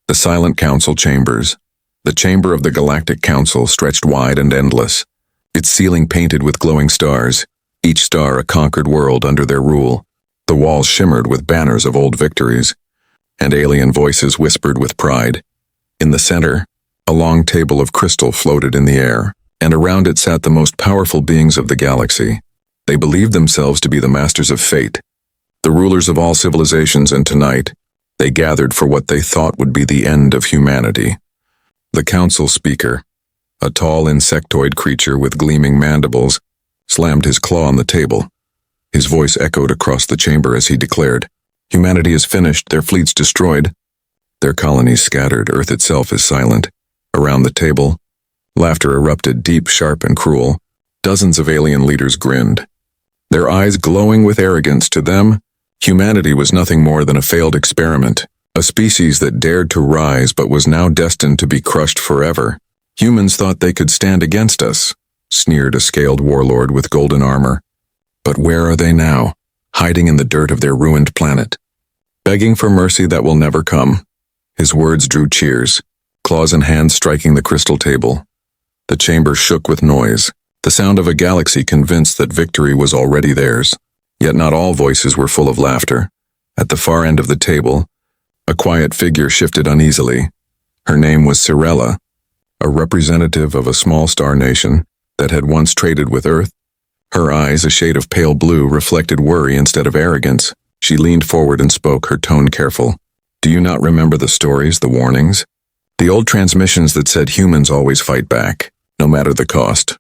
The silent council chambers. The chamber of the Galactic Council stretched wide and endless, its ceiling painted with glowing stars, each star a conquered world under their rule. The walls shimmered with banners of old victories, and alien voices whispered with pride. In the center, a long table of crystal floated in the air, and around it sat the most powerful beings of the galaxy. They believed themselves to be the masters of fate, the rulers of all civilizations, and tonight, they gathered for what they thought would be the end of humanity. The council speaker, a tall insectoid creature with gleaming mandibles, slammed his claw on the table. His voice echoed across the chamber as he declared, "Humanity is finished, their fleets destroyed. Their colonies scattered, Earth itself is silent." Around the table, laughter erupted, deep, sharp, and cruel. Dozens of alien leaders grinned, their eyes glowing with arrogance. To them, humanity was nothing more than a failed experiment, a species that dared to rise but was now destined to be crushed forever. "Humans thought they could stand against us," sneered a scaled warlord with golden armor. "But where are they now, hiding in the dirt of their ruined planet, begging for mercy that will never come?" His words drew cheers, claws and hands striking the crystal table. The chamber shook with noise, the sound of a galaxy convinced that victory was already theirs. Yet not all voices were full of laughter. At the far end of the table, a quiet figure shifted uneasily. Her name was Cirella, a representative of a small star nation that had once traded with Earth. Her eyes, a shade of pale blue, reflected worry instead of arrogance. She leaned forward and spoke, her tone careful. "Do you not remember the stories, the warnings? The old transmissions that said humans always fight back, no matter the cost?"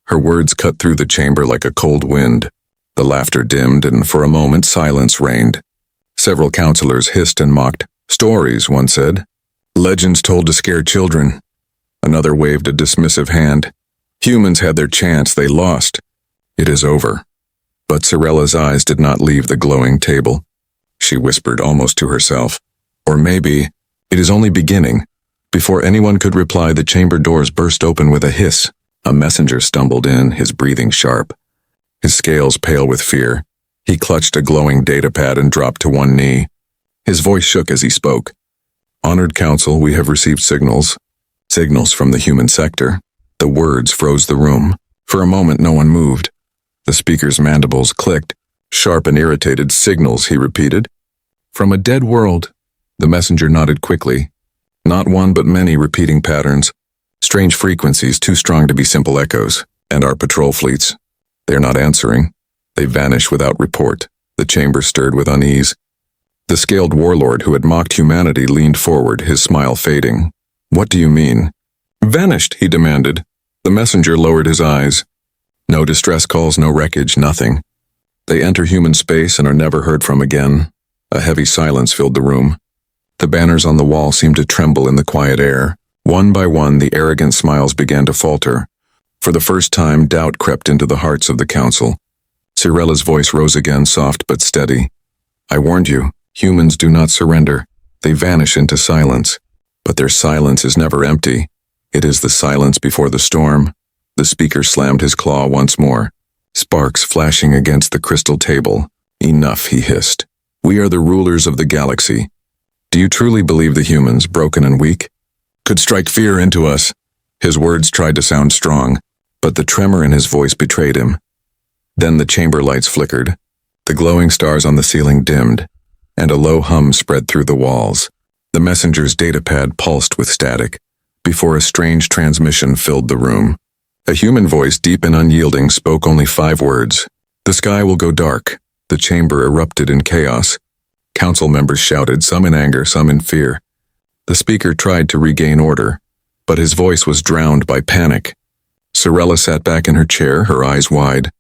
Her words cut through the chamber like a cold wind. The laughter dimmed, and for a moment silence reigned. Several counselors hissed and mocked. "Stories," one said. "Legends told to scare children." Another waved a dismissive hand. "Humans had their chance, they lost. It is over." But Cirella's eyes did not leave the glowing table. She whispered almost to herself, "Or maybe it is only beginning." Before anyone could reply, the chamber doors burst open with a hiss. A messenger stumbled in, his breathing sharp, his scales pale with fear. He clutched a glowing datapad and dropped to one knee. His voice shook as he spoke. "Honored Council, we have received signals from the human sector." The words froze the room. For a moment no one moved. The speaker's mandibles clicked. "Sharp and irritated signals," he repeated. "From a dead world." The messenger nodded quickly. Not one but many repeating patterns. Strange frequencies too strong to be simple echoes. "And our patrol fleets? They're not answering. They vanish without report." The chamber stirred with unease. The scaled warlord who had mocked humanity leaned forward, his smile fading. "What do you mean?" "Vanished," he demanded. The messenger lowered his eyes. "No distress calls, no wreckage, nothing. They enter human space and are never heard from again." A heavy silence filled the room. The banners on the wall seemed to tremble in the quiet air. One by one, the arrogant smiles began to falter. For the first time, doubt crept into the hearts of the council. Cirella's voice rose again, soft but steady. "I warned you, humans do not surrender. They vanish into silence. But their silence is never empty. It is the silence before the storm." The speaker slammed his claw once more, sparks flashing against the crystal table. "Enough," he hissed. "We are the rulers of the galaxy. Do you truly believe the humans, broken and weak, could strike fear into us?" His words tried to sound strong, but the tremor in his voice betrayed him. Then the chamber lights flickered, the glowing stars on the ceiling dimmed, and a low hum spread through the walls. The messenger's datapad pulsed with static, before a strange transmission filled the room. A human voice, deep and unyielding, spoke only 5 words. "The sky will go dark." The chamber erupted in chaos. Council members shouted, some in anger, some in fear. The speaker tried to regain order, but his voice was drowned by panic. Cirella sat back in her chair, her eyes wide.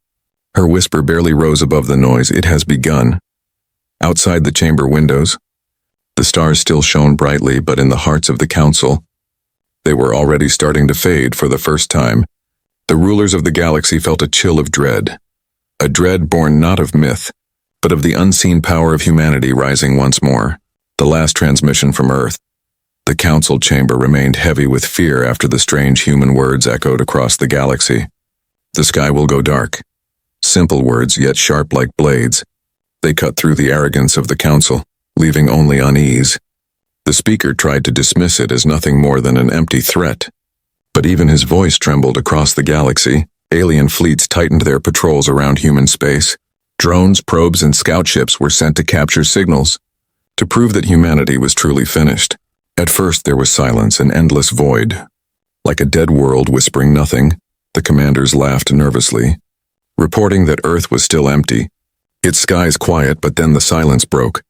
Her whisper barely rose above the noise. "It has begun." Outside the chamber windows, the stars still shone brightly, but in the hearts of the council, they were already starting to fade for the first time. The rulers of the galaxy felt a chill of dread, a dread born not of myth, but of the unseen power of humanity rising once more. The last transmission from Earth. The council chamber remained heavy with fear after the strange human words echoed across the galaxy. "The sky will go dark." Simple words, yet sharp like blades. They cut through the arrogance of the council, leaving only unease. The speaker tried to dismiss it as nothing more than an empty threat. But even his voice trembled across the galaxy. Alien fleets tightened their patrols around human space. Drones, probes, and scout ships were sent to capture signals, to prove that humanity was truly finished. At first there was silence, an endless void. Like a dead world whispering nothing, the commanders laughed nervously, reporting that Earth was still empty. Its skies quiet, but then the silence broke.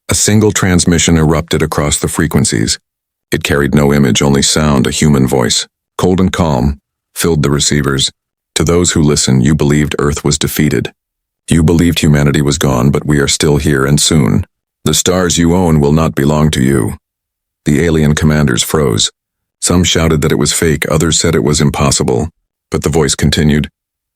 A single transmission erupted across the frequencies. It carried no image, only sound, a human voice, cold and calm, filled the receivers. To those who listen, you believed Earth was defeated. You believed humanity was gone, but we are still here and soon. The stars you own will not belong to you. The alien commanders froze. Some shouted that it was fake, others said it was impossible. But the voice continued.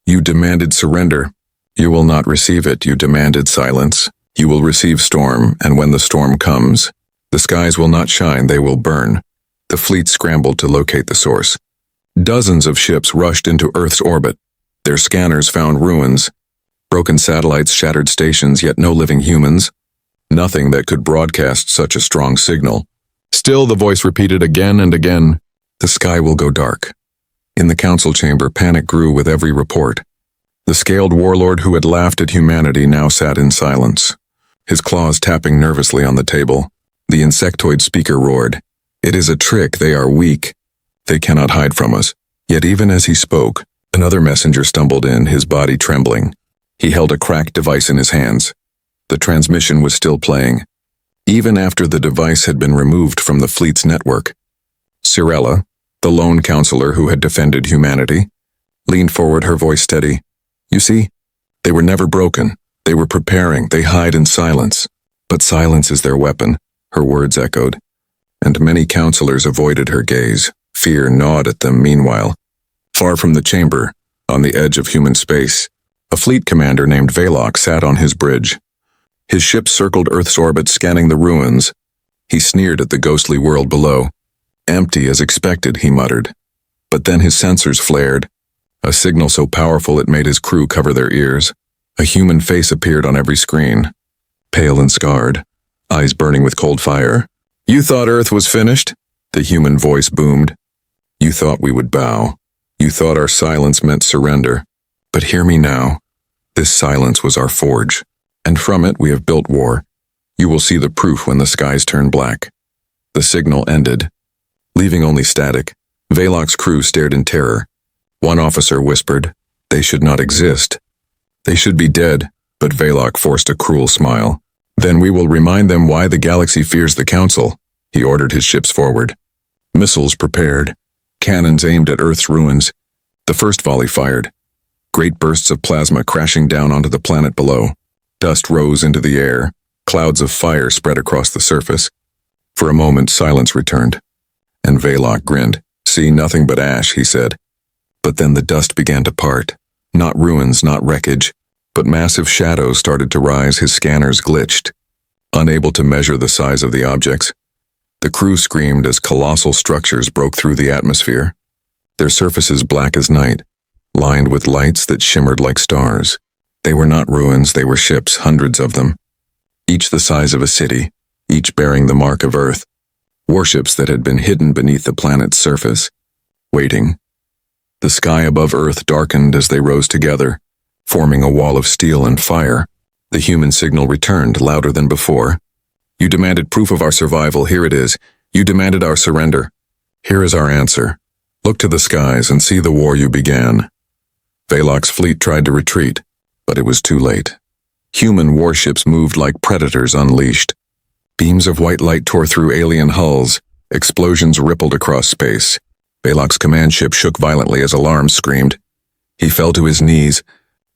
You demanded surrender. You will not receive it. You demanded silence. You will receive storm, and when the storm comes, the skies will not shine, they will burn. The fleet scrambled to locate the source. Dozens of ships rushed into Earth's orbit. Their scanners found ruins. Broken satellites, shattered stations, yet no living humans. Nothing that could broadcast such a strong signal. Still, the voice repeated again and again, the sky will go dark. In the council chamber, panic grew with every report. The scaled warlord who had laughed at humanity now sat in silence, his claws tapping nervously on the table. The insectoid speaker roared, "It is a trick, they are weak. They cannot hide from us." Yet even as he spoke, another messenger stumbled in, his body trembling. He held a cracked device in his hands. The transmission was still playing, even after the device had been removed from the fleet's network. Cirella, the lone counselor who had defended humanity, leaned forward, her voice steady. You see, they were never broken. They were preparing. They hide in silence. But silence is their weapon, her words echoed. And many counselors avoided her gaze. Fear gnawed at them meanwhile. Far from the chamber, on the edge of human space, a fleet commander named Valok sat on his bridge. His ship circled Earth's orbit, scanning the ruins. He sneered at the ghostly world below. Empty as expected, he muttered. But then his sensors flared. A signal so powerful it made his crew cover their ears. A human face appeared on every screen, pale and scarred, eyes burning with cold fire. You thought Earth was finished? The human voice boomed. You thought we would bow. You thought our silence meant surrender. But hear me now. This silence was our forge, and from it we have built war. You will see the proof when the skies turn black. The signal ended, leaving only static. Valok's crew stared in terror. One officer whispered, they should not exist. They should be dead, but Valok forced a cruel smile. Then we will remind them why the galaxy fears the Council. He ordered his ships forward. Missiles prepared, cannons aimed at Earth's ruins. The first volley fired. Great bursts of plasma crashing down onto the planet below. Dust rose into the air. Clouds of fire spread across the surface. For a moment, silence returned. And Valok grinned. See, nothing but ash, he said. But then the dust began to part. Not ruins, not wreckage, but massive shadows started to rise. His scanners glitched, unable to measure the size of the objects. The crew screamed as colossal structures broke through the atmosphere, their surfaces black as night, lined with lights that shimmered like stars. They were not ruins, they were ships, hundreds of them, each the size of a city, each bearing the mark of Earth. Warships that had been hidden beneath the planet's surface, waiting. The sky above Earth darkened as they rose together, forming a wall of steel and fire. The human signal returned, louder than before. You demanded proof of our survival, here it is. You demanded our surrender. Here is our answer. Look to the skies and see the war you began. Valok's fleet tried to retreat, but it was too late. Human warships moved like predators unleashed. Beams of white light tore through alien hulls. Explosions rippled across space. Valok's command ship shook violently as alarms screamed. He fell to his knees,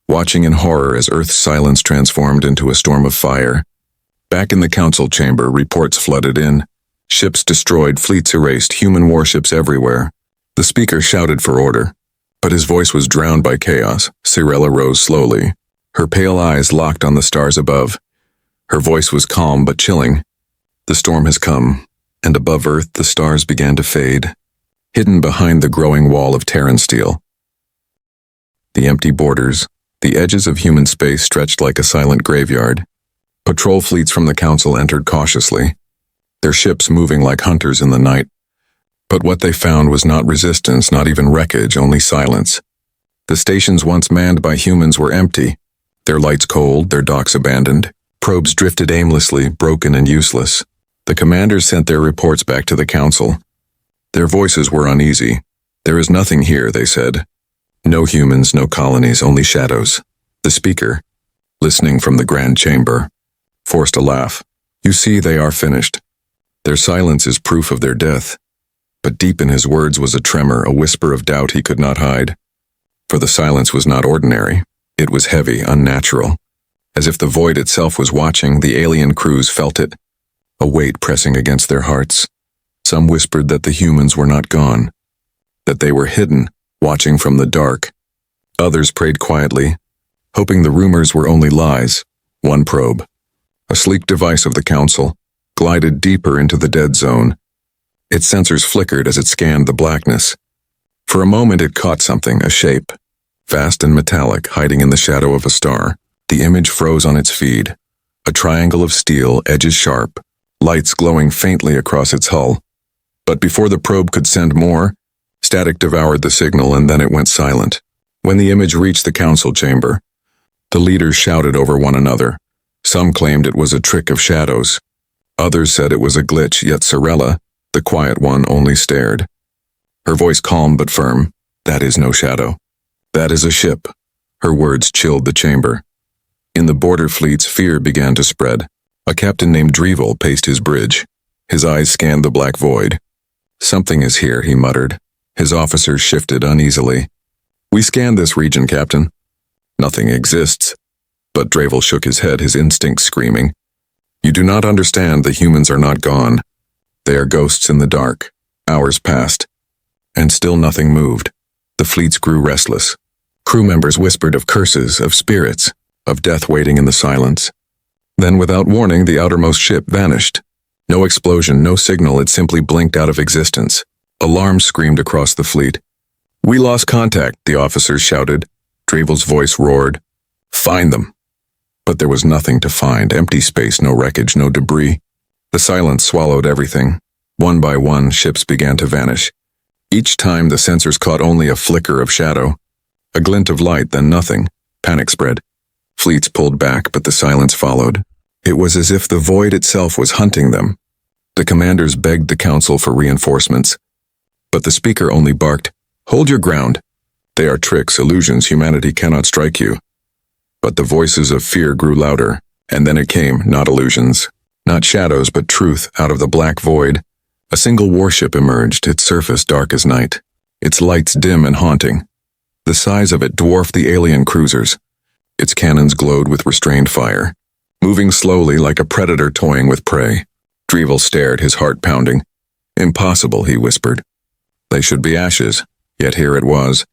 watching in horror as Earth's silence transformed into a storm of fire. Back in the council chamber, reports flooded in. Ships destroyed, fleets erased, human warships everywhere. The speaker shouted for order, but his voice was drowned by chaos. Cirella rose slowly, her pale eyes locked on the stars above. Her voice was calm but chilling. The storm has come, and above Earth the stars began to fade, hidden behind the growing wall of Terran steel. The empty borders, the edges of human space stretched like a silent graveyard. Patrol fleets from the Council entered cautiously. their ships moving like hunters in the night. But what they found was not resistance, not even wreckage, only silence. The stations once manned by humans were empty, their lights cold, their docks abandoned. Probes drifted aimlessly, broken and useless. The commanders sent their reports back to the council. Their voices were uneasy. "There is nothing here," they said. "No humans, no colonies, only shadows." The speaker, listening from the grand chamber, forced a laugh. "You see, they are finished. Their silence is proof of their death." But deep in his words was a tremor, a whisper of doubt he could not hide. For the silence was not ordinary. It was heavy, unnatural. As if the void itself was watching, the alien crews felt it, a weight pressing against their hearts. Some whispered that the humans were not gone, that they were hidden, watching from the dark. Others prayed quietly, hoping the rumors were only lies. One probe, a sleek device of the council, glided deeper into the dead zone. Its sensors flickered as it scanned the blackness. For a moment it caught something, a shape, vast and metallic, hiding in the shadow of a star. The image froze on its feed, a triangle of steel, edges sharp, lights glowing faintly across its hull. But before the probe could send more, static devoured the signal and then it went silent. When the image reached the council chamber, the leaders shouted over one another. Some claimed it was a trick of shadows. Others said it was a glitch, yet Sorella, the quiet one, only stared. Her voice calm but firm. "That is no shadow. That is a ship." Her words chilled the chamber. In the border fleets, fear began to spread. A captain named Drevel paced his bridge. His eyes scanned the black void. "Something is here," he muttered. His officers shifted uneasily. "We scanned this region, Captain." "Nothing exists." But Drevel shook his head, his instincts screaming. "You do not understand. The humans are not gone. They are ghosts in the dark." Hours passed, and still nothing moved. The fleets grew restless. Crew members whispered of curses, of spirits, of death waiting in the silence. Then, without warning, the outermost ship vanished. No explosion, no signal, it simply blinked out of existence. Alarms screamed across the fleet. "We lost contact," the officers shouted. Drevel's voice roared. "Find them." But there was nothing to find, empty space, no wreckage, no debris. The silence swallowed everything. One by one, ships began to vanish. Each time the sensors caught only a flicker of shadow, a glint of light, then nothing. Panic spread. Fleets pulled back, but the silence followed. It was as if the void itself was hunting them. The commanders begged the council for reinforcements, but the speaker only barked, "Hold your ground. They are tricks, illusions, humanity cannot strike you." But the voices of fear grew louder, and then it came, not illusions, not shadows, but truth out of the black void. A single warship emerged, its surface dark as night, its lights dim and haunting. The size of it dwarfed the alien cruisers. Its cannons glowed with restrained fire, moving slowly like a predator toying with prey. Drevel stared, his heart pounding. "Impossible," he whispered. "They should be ashes." Yet here it was.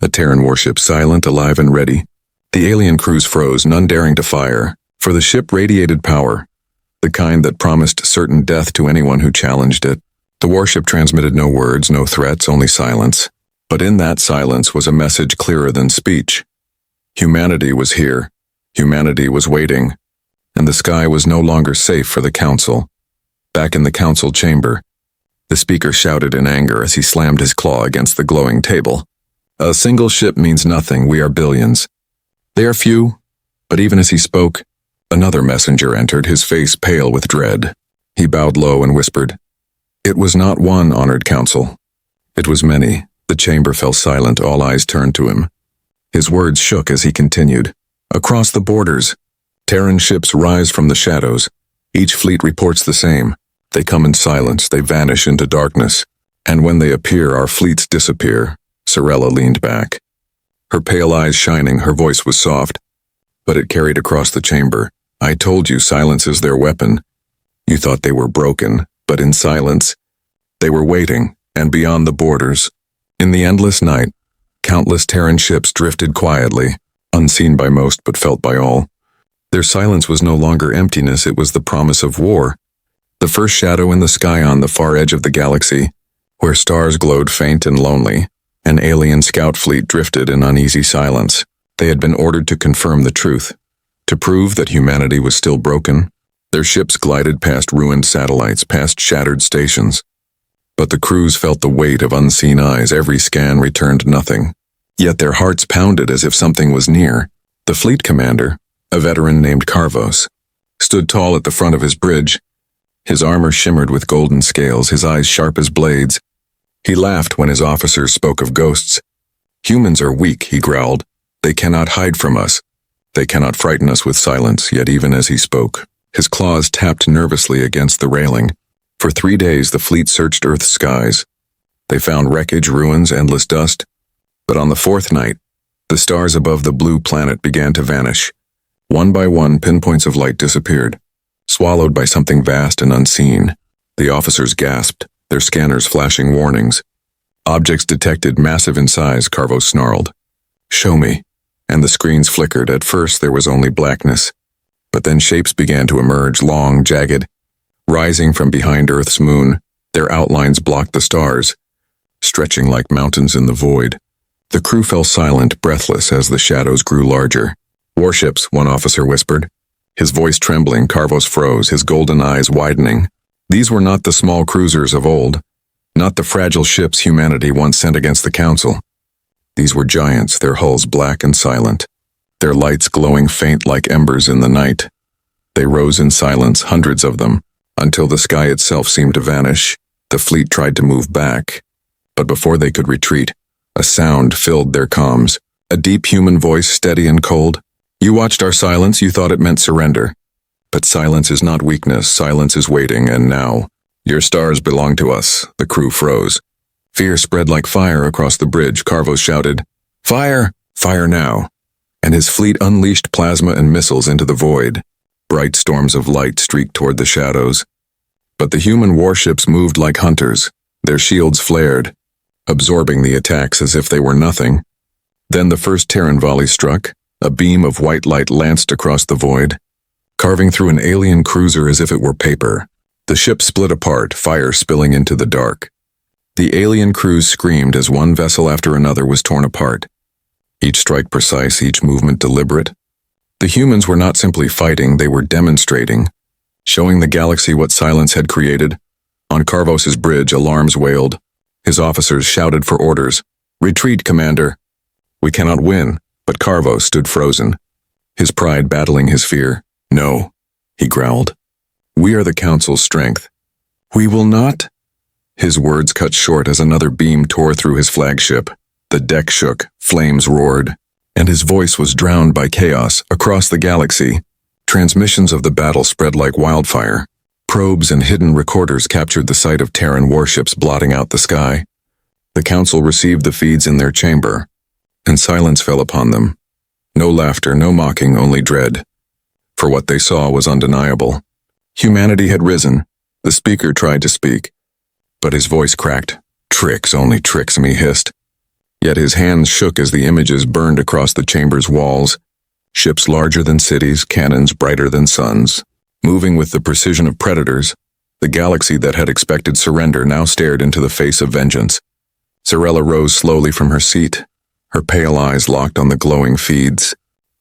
A Terran warship, silent, alive and ready. The alien crews froze, none daring to fire, for the ship radiated power, the kind that promised certain death to anyone who challenged it. The warship transmitted no words, no threats, only silence. But in that silence was a message clearer than speech. Humanity was here. Humanity was waiting. And the sky was no longer safe for the council. Back in the council chamber, the speaker shouted in anger as he slammed his claw against the glowing table. "A single ship means nothing. We are billions. They are few." But even as he spoke, another messenger entered, his face pale with dread. He bowed low and whispered, "It was not one, honored council. It was many." The chamber fell silent, all eyes turned to him. His words shook as he continued. "Across the borders, Terran ships rise from the shadows. Each fleet reports the same. They come in silence, they vanish into darkness. And when they appear, our fleets disappear." Sorella leaned back, her pale eyes shining, her voice was soft, but it carried across the chamber. "I told you silence is their weapon. You thought they were broken, but in silence, they were waiting, and beyond the borders. In the endless night, countless Terran ships drifted quietly, unseen by most but felt by all. Their silence was no longer emptiness, it was the promise of war. The first shadow in the sky on the far edge of the galaxy, where stars glowed faint and lonely, an alien scout fleet drifted in uneasy silence. They had been ordered to confirm the truth, to prove that humanity was still broken, Their ships glided past ruined satellites, past shattered stations. But the crews felt the weight of unseen eyes. Every scan returned nothing. Yet their hearts pounded as if something was near. The fleet commander, a veteran named Carvos, stood tall at the front of his bridge. His armor shimmered with golden scales, his eyes sharp as blades. He laughed when his officers spoke of ghosts. "Humans are weak," he growled. "They cannot hide from us. They cannot frighten us with silence." Yet even as he spoke, his claws tapped nervously against the railing. For 3 days the fleet searched Earth's skies. They found wreckage, ruins, endless dust. But on the 4th night, the stars above the blue planet began to vanish. One by one, pinpoints of light disappeared, swallowed by something vast and unseen. The officers gasped, their scanners flashing warnings. "Objects detected, massive in size," Carvos snarled. "Show me." And the screens flickered. At first there was only blackness. But then shapes began to emerge, long, jagged, rising from behind Earth's moon. Their outlines blocked the stars, stretching like mountains in the void. The crew fell silent, breathless, as the shadows grew larger. "Warships," one officer whispered. His voice trembling, Carvos froze, his golden eyes widening. These were not the small cruisers of old, not the fragile ships humanity once sent against the Council. These were giants, their hulls black and silent, their lights glowing faint like embers in the night. They rose in silence, hundreds of them, until the sky itself seemed to vanish. The fleet tried to move back, but before they could retreat, a sound filled their comms, a deep human voice, steady and cold. "You watched our silence, you thought it meant surrender. But silence is not weakness, silence is waiting, and now, your stars belong to us." The crew froze. Fear spread like fire across the bridge. Carvos shouted, "Fire! Fire now!" And his fleet unleashed plasma and missiles into the void. Bright storms of light streaked toward the shadows. But the human warships moved like hunters. Their shields flared, absorbing the attacks as if they were nothing. Then the first Terran volley struck. A beam of white light lanced across the void, carving through an alien cruiser as if it were paper. The ship split apart, fire spilling into the dark. The alien crews screamed as one vessel after another was torn apart. Each strike precise, each movement deliberate. The humans were not simply fighting, they were demonstrating, showing the galaxy what silence had created. On Carvos's bridge, alarms wailed. His officers shouted for orders. "Retreat, Commander." "We cannot win." But Carvos stood frozen, his pride battling his fear. "No," he growled. "We are the Council's strength." "We will not?" His words cut short as another beam tore through his flagship. The deck shook, flames roared, and his voice was drowned by chaos. Across the galaxy, transmissions of the battle spread like wildfire. Probes and hidden recorders captured the sight of Terran warships blotting out the sky. The Council received the feeds in their chamber, and silence fell upon them. No laughter, no mocking, only dread. For what they saw was undeniable. Humanity had risen. The speaker tried to speak, but his voice cracked. "Tricks, only tricks," he hissed. Yet his hands shook as the images burned across the chamber's walls. Ships larger than cities, cannons brighter than suns. Moving with the precision of predators, the galaxy that had expected surrender now stared into the face of vengeance. Sorella rose slowly from her seat, her pale eyes locked on the glowing feeds.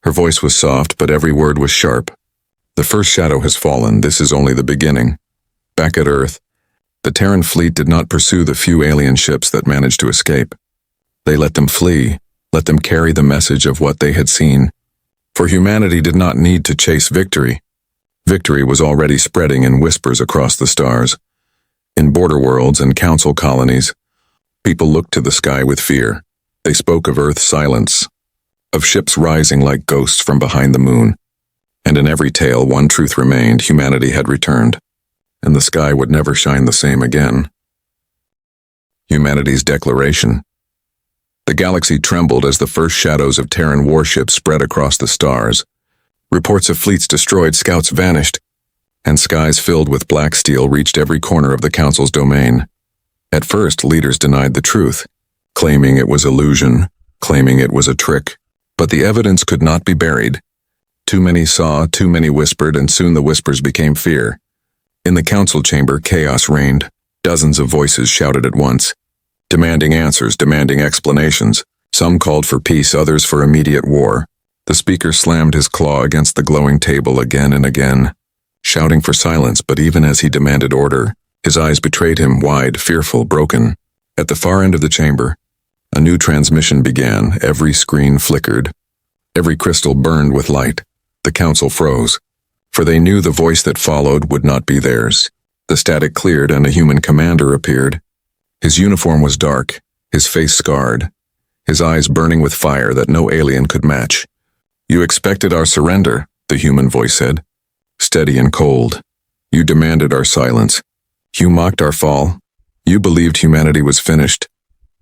Her voice was soft, but every word was sharp. "The first shadow has fallen. This is only the beginning." Back at Earth, the Terran fleet did not pursue the few alien ships that managed to escape. They let them flee, let them carry the message of what they had seen. For humanity did not need to chase victory. Victory was already spreading in whispers across the stars. In border worlds and council colonies, people looked to the sky with fear. They spoke of Earth's silence, of ships rising like ghosts from behind the moon. And in every tale, one truth remained: humanity had returned, and the sky would never shine the same again. Humanity's declaration. The galaxy trembled as the first shadows of Terran warships spread across the stars. Reports of fleets destroyed, scouts vanished, and skies filled with black steel reached every corner of the Council's domain. At first, leaders denied the truth, claiming it was illusion, claiming it was a trick. But the evidence could not be buried. Too many saw, too many whispered, and soon the whispers became fear. In the council chamber, chaos reigned. Dozens of voices shouted at once, demanding answers, demanding explanations. Some called for peace, others for immediate war. The speaker slammed his claw against the glowing table again and again. shouting for silence, but even as he demanded order, his eyes betrayed him, wide, fearful, broken. At the far end of the chamber, a new transmission began. Every screen flickered. Every crystal burned with light. The council froze, for they knew the voice that followed would not be theirs. The static cleared and a human commander appeared. His uniform was dark, his face scarred, his eyes burning with fire that no alien could match. "You expected our surrender," the human voice said, steady and cold. "You demanded our silence. You mocked our fall. You believed humanity was finished."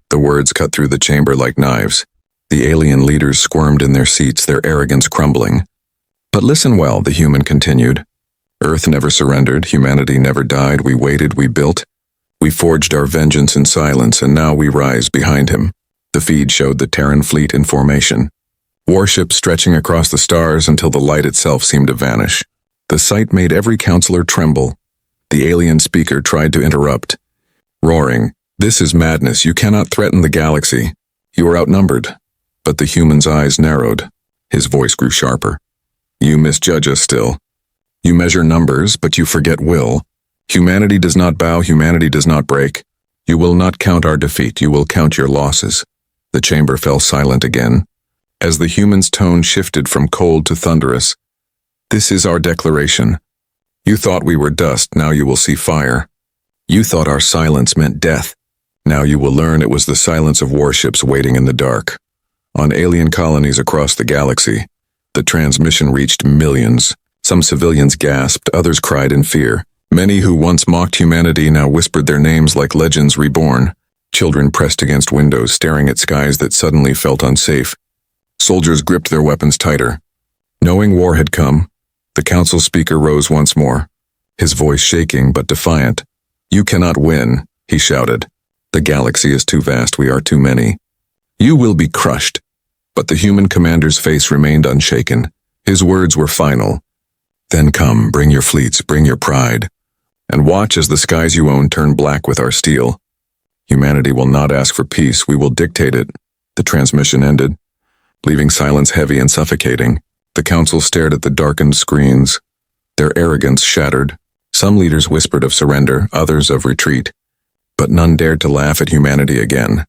The words cut through the chamber like knives. The alien leaders squirmed in their seats, their arrogance crumbling. "But listen well," the human continued. "Earth never surrendered, humanity never died. We waited, we built. We forged our vengeance in silence, and now we rise behind him." The feed showed the Terran fleet in formation. Warships stretching across the stars until the light itself seemed to vanish. The sight made every counselor tremble. The alien speaker tried to interrupt, roaring, "This is madness. You cannot threaten the galaxy. You are outnumbered." But the human's eyes narrowed. His voice grew sharper. "You misjudge us still. You measure numbers, but you forget will. Humanity does not bow, humanity does not break. You will not count our defeat, you will count your losses." The chamber fell silent again, as the human's tone shifted from cold to thunderous. "This is our declaration. You thought we were dust, now you will see fire. You thought our silence meant death. Now you will learn it was the silence of warships waiting in the dark. On alien colonies across the galaxy, the transmission reached millions. Some civilians gasped, others cried in fear. Many who once mocked humanity now whispered their names like legends reborn. Children pressed against windows, staring at skies that suddenly felt unsafe. Soldiers gripped their weapons tighter. Knowing war had come, the council speaker rose once more, his voice shaking but defiant. "You cannot win," he shouted. "The galaxy is too vast, we are too many. You will be crushed." But the human commander's face remained unshaken. His words were final. "Then come, bring your fleets, bring your pride, and watch as the skies you own turn black with our steel. Humanity will not ask for peace, we will dictate it." The transmission ended, leaving silence heavy and suffocating. The council stared at the darkened screens, their arrogance shattered. Some leaders whispered of surrender, others of retreat, but none dared to laugh at humanity again.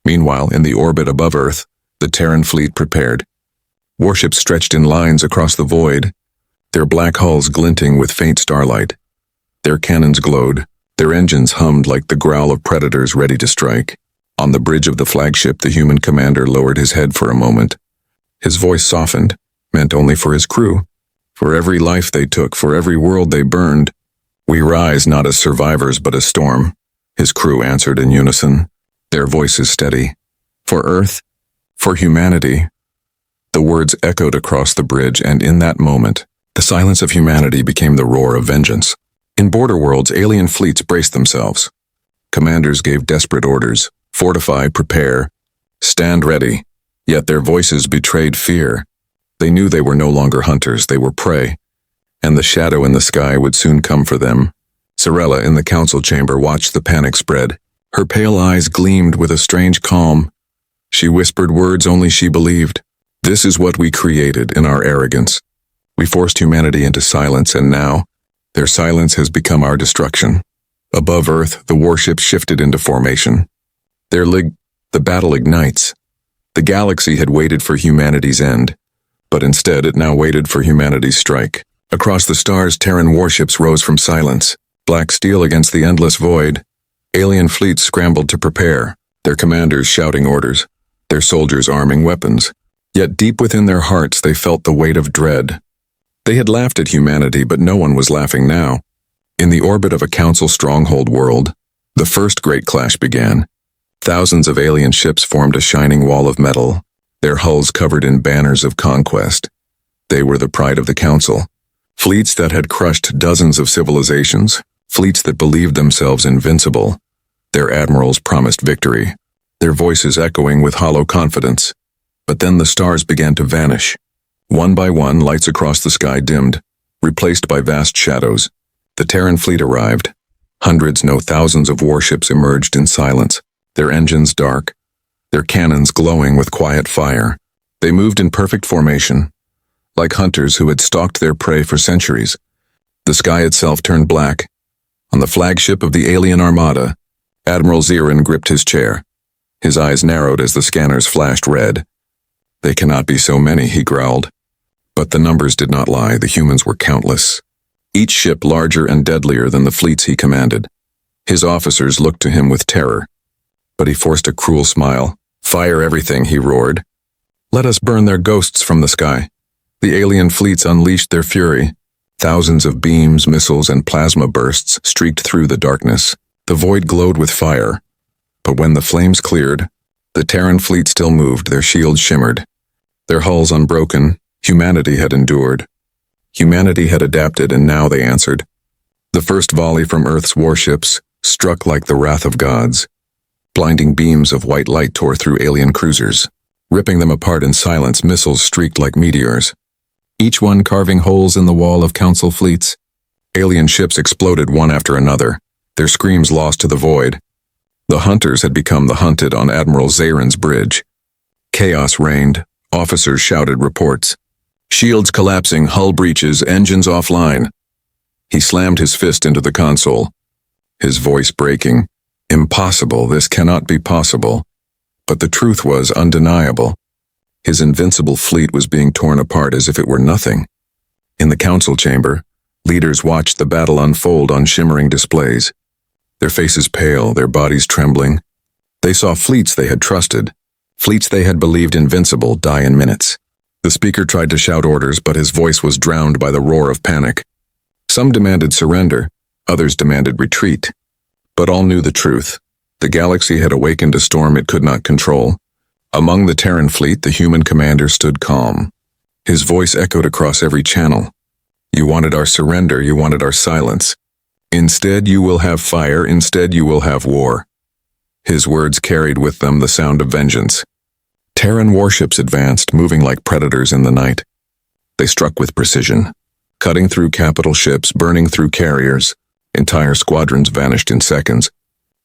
Meanwhile, in the orbit above Earth, the Terran fleet prepared. Warships stretched in lines across the void, their black hulls glinting with faint starlight. Their cannons glowed, their engines hummed like the growl of predators ready to strike. On the bridge of the flagship, the human commander lowered his head for a moment. His voice softened, meant only for his crew. "For every life they took, for every world they burned, we rise not as survivors but as storm." His crew answered in unison, their voices steady. "For Earth, for humanity." The words echoed across the bridge, and in that moment, the silence of humanity became the roar of vengeance. In border worlds, alien fleets braced themselves. Commanders gave desperate orders: fortify, prepare, stand ready. Yet their voices betrayed fear. They knew they were no longer hunters, they were prey, and the shadow in the sky would soon come for them. Sorella in the council chamber watched the panic spread. Her pale eyes gleamed with a strange calm. She whispered words only she believed. "This is what we created in our arrogance. We forced humanity into silence, and now, their silence has become our destruction." Above Earth, the warships shifted into formation. The battle ignites. The galaxy had waited for humanity's end, but instead it now waited for humanity's strike. Across the stars, Terran warships rose from silence, black steel against the endless void. Alien fleets scrambled to prepare, their commanders shouting orders, their soldiers arming weapons. Yet deep within their hearts they felt the weight of dread. They had laughed at humanity, but no one was laughing now. In the orbit of a council stronghold world, the first great clash began. Thousands of alien ships formed a shining wall of metal, their hulls covered in banners of conquest. They were the pride of the council. Fleets that had crushed dozens of civilizations, fleets that believed themselves invincible. Their admirals promised victory, their voices echoing with hollow confidence. But then the stars began to vanish. One by one, lights across the sky dimmed, replaced by vast shadows. The Terran fleet arrived. Hundreds, no thousands of warships emerged in silence, their engines dark, their cannons glowing with quiet fire. They moved in perfect formation, like hunters who had stalked their prey for centuries. The sky itself turned black. On the flagship of the alien armada, Admiral Zirin gripped his chair. His eyes narrowed as the scanners flashed red. "They cannot be so many," he growled. But the numbers did not lie. The humans were countless. Each ship larger and deadlier than the fleets he commanded. His officers looked to him with terror. But he forced a cruel smile. "Fire everything," he roared. "Let us burn their ghosts from the sky." The alien fleets unleashed their fury. Thousands of beams, missiles, and plasma bursts streaked through the darkness. The void glowed with fire. But when the flames cleared, the Terran fleet still moved, their shields shimmered. Their hulls unbroken, humanity had endured. Humanity had adapted, and now they answered. The first volley from Earth's warships struck like the wrath of gods. Blinding beams of white light tore through alien cruisers. Ripping them apart in silence, missiles streaked like meteors, each one carving holes in the wall of Council fleets. Alien ships exploded one after another, their screams lost to the void. The hunters had become the hunted on Admiral Zirin's bridge. Chaos reigned. Officers shouted reports. Shields collapsing, hull breaches, engines offline. He slammed his fist into the console, his voice breaking. "Impossible, this cannot be possible." But the truth was undeniable. His invincible fleet was being torn apart as if it were nothing. In the council chamber, leaders watched the battle unfold on shimmering displays. Their faces pale, their bodies trembling. They saw fleets they had trusted, fleets they had believed invincible, die in minutes. The speaker tried to shout orders, but his voice was drowned by the roar of panic. Some demanded surrender, others demanded retreat. But all knew the truth. The galaxy had awakened a storm it could not control. Among the Terran fleet, the human commander stood calm. His voice echoed across every channel. "You wanted our surrender, you wanted our silence. Instead you will have fire, instead you will have war." His words carried with them the sound of vengeance. Terran warships advanced, moving like predators in the night. They struck with precision, cutting through capital ships, burning through carriers. Entire squadrons vanished in seconds.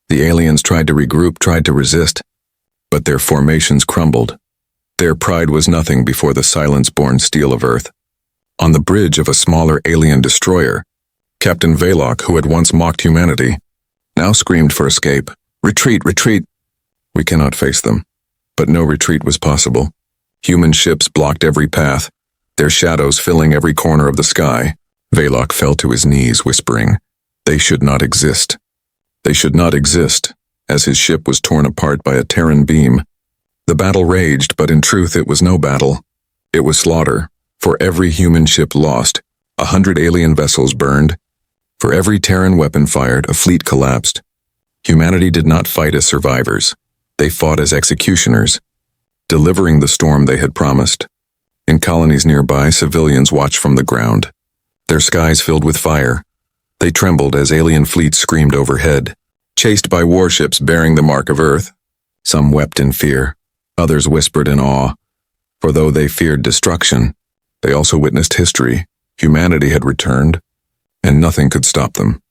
The aliens tried to regroup, tried to resist, but their formations crumbled. Their pride was nothing before the silence-born steel of Earth. On the bridge of a smaller alien destroyer, Captain Valok, who had once mocked humanity, now screamed for escape. "Retreat, retreat!" "We cannot face them." But no retreat was possible. Human ships blocked every path, their shadows filling every corner of the sky. Valok fell to his knees, whispering, "They should not exist. They should not exist," as his ship was torn apart by a Terran beam. The battle raged, but in truth it was no battle. It was slaughter. For every human ship lost, 100 alien vessels burned. For every Terran weapon fired, a fleet collapsed. Humanity did not fight as survivors. They fought as executioners, delivering the storm they had promised. In colonies nearby, civilians watched from the ground, their skies filled with fire. They trembled as alien fleets screamed overhead, chased by warships bearing the mark of Earth. Some wept in fear, others whispered in awe, for though they feared destruction, they also witnessed history. Humanity had returned, and nothing could stop them.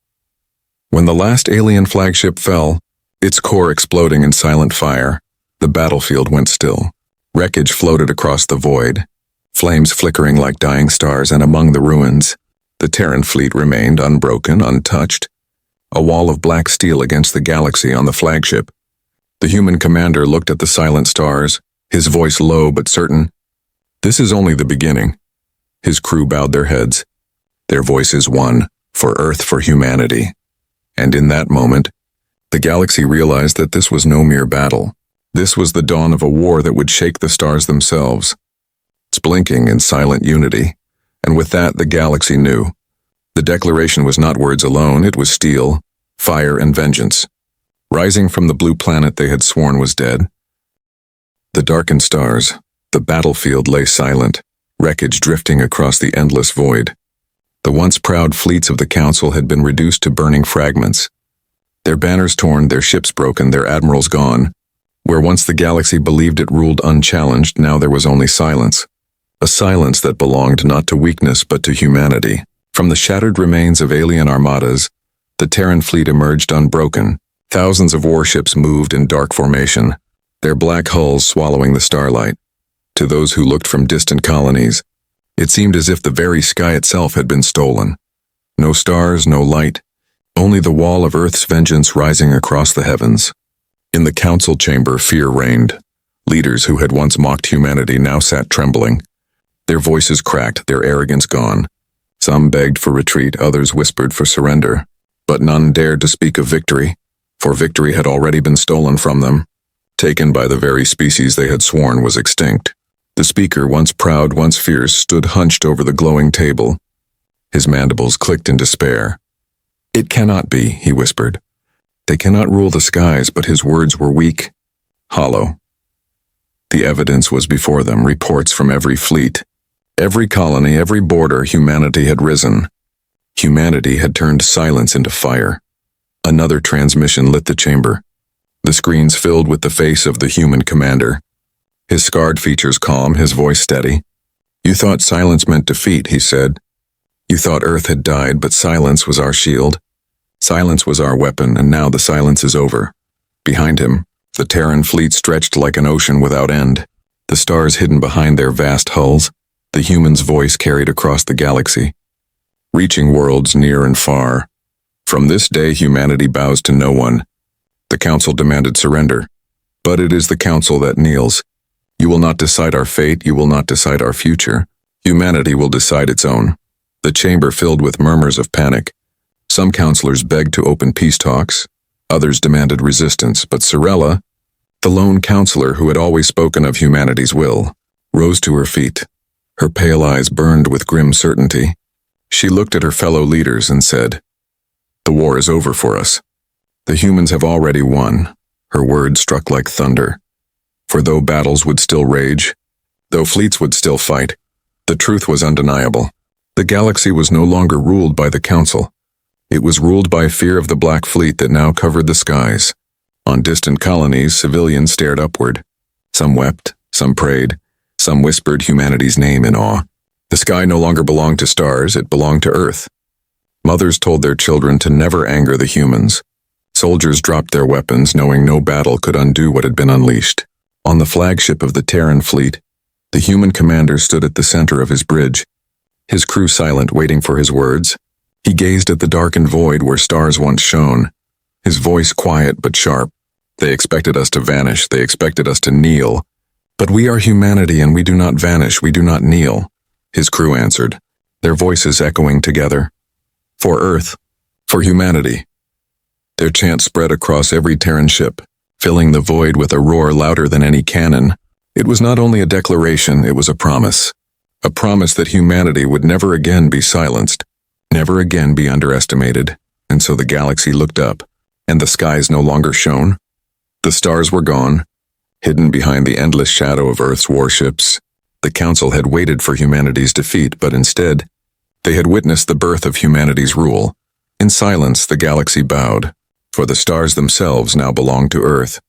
When the last alien flagship fell, its core exploding in silent fire, the battlefield went still. Wreckage floated across the void, flames flickering like dying stars, and among the ruins, the Terran fleet remained unbroken, untouched, a wall of black steel against the galaxy on the flagship. The human commander looked at the silent stars, his voice low but certain. "This is only the beginning." His crew bowed their heads. Their voices one, for Earth, for humanity. And in that moment, the galaxy realized that this was no mere battle. This was the dawn of a war that would shake the stars themselves. It's blinking in silent unity, and with that the galaxy knew. The declaration was not words alone, it was steel, fire, and vengeance. Rising from the blue planet they had sworn was dead. The darkened stars, the battlefield lay silent, wreckage drifting across the endless void. The once proud fleets of the Council had been reduced to burning fragments. Their banners torn, their ships broken, their admirals gone. Where once the galaxy believed it ruled unchallenged, now there was only silence. A silence that belonged not to weakness but to humanity. From the shattered remains of alien armadas, the Terran fleet emerged unbroken. Thousands of warships moved in dark formation, their black hulls swallowing the starlight. To those who looked from distant colonies, it seemed as if the very sky itself had been stolen. No stars, no light, only the wall of Earth's vengeance rising across the heavens. In the council chamber, fear reigned. Leaders who had once mocked humanity now sat trembling. Their voices cracked, their arrogance gone. Some begged for retreat, others whispered for surrender. But none dared to speak of victory, for victory had already been stolen from them, taken by the very species they had sworn was extinct. The speaker, once proud, once fierce, stood hunched over the glowing table. His mandibles clicked in despair. "It cannot be," he whispered. "They cannot rule the skies," but his words were weak, hollow. The evidence was before them, reports from every fleet. Every colony, every border, humanity had risen. Humanity had turned silence into fire. Another transmission lit the chamber. The screens filled with the face of the human commander. His scarred features calm, his voice steady. "You thought silence meant defeat," he said. "You thought Earth had died, but silence was our shield. Silence was our weapon, and now the silence is over." Behind him, the Terran fleet stretched like an ocean without end. The stars hidden behind their vast hulls, the human's voice carried across the galaxy, reaching worlds near and far. From this day, humanity bows to no one. The Council demanded surrender, but it is the Council that kneels. "You will not decide our fate, you will not decide our future. Humanity will decide its own." The chamber filled with murmurs of panic. Some counselors begged to open peace talks, others demanded resistance, but Sorella, the lone counselor who had always spoken of humanity's will, rose to her feet. Her pale eyes burned with grim certainty. She looked at her fellow leaders and said, "The war is over for us. The humans have already won." Her words struck like thunder. For though battles would still rage, though fleets would still fight, the truth was undeniable. The galaxy was no longer ruled by the Council. It was ruled by fear of the Black Fleet that now covered the skies. On distant colonies, civilians stared upward. Some wept, some prayed, some whispered humanity's name in awe. The sky no longer belonged to stars, it belonged to Earth. Mothers told their children to never anger the humans. Soldiers dropped their weapons, knowing no battle could undo what had been unleashed. On the flagship of the Terran fleet, the human commander stood at the center of his bridge, his crew silent, waiting for his words. He gazed at the darkened void where stars once shone, his voice quiet but sharp. "They expected us to vanish, they expected us to kneel. But we are humanity and we do not vanish, we do not kneel," his crew answered, their voices echoing together. "For Earth, for humanity." Their chant spread across every Terran ship, filling the void with a roar louder than any cannon. It was not only a declaration, it was a promise. A promise that humanity would never again be silenced, never again be underestimated. And so the galaxy looked up, and the skies no longer shone. The stars were gone, hidden behind the endless shadow of Earth's warships. The Council had waited for humanity's defeat, but instead, they had witnessed the birth of humanity's rule. In silence, the galaxy bowed, for the stars themselves now belonged to Earth.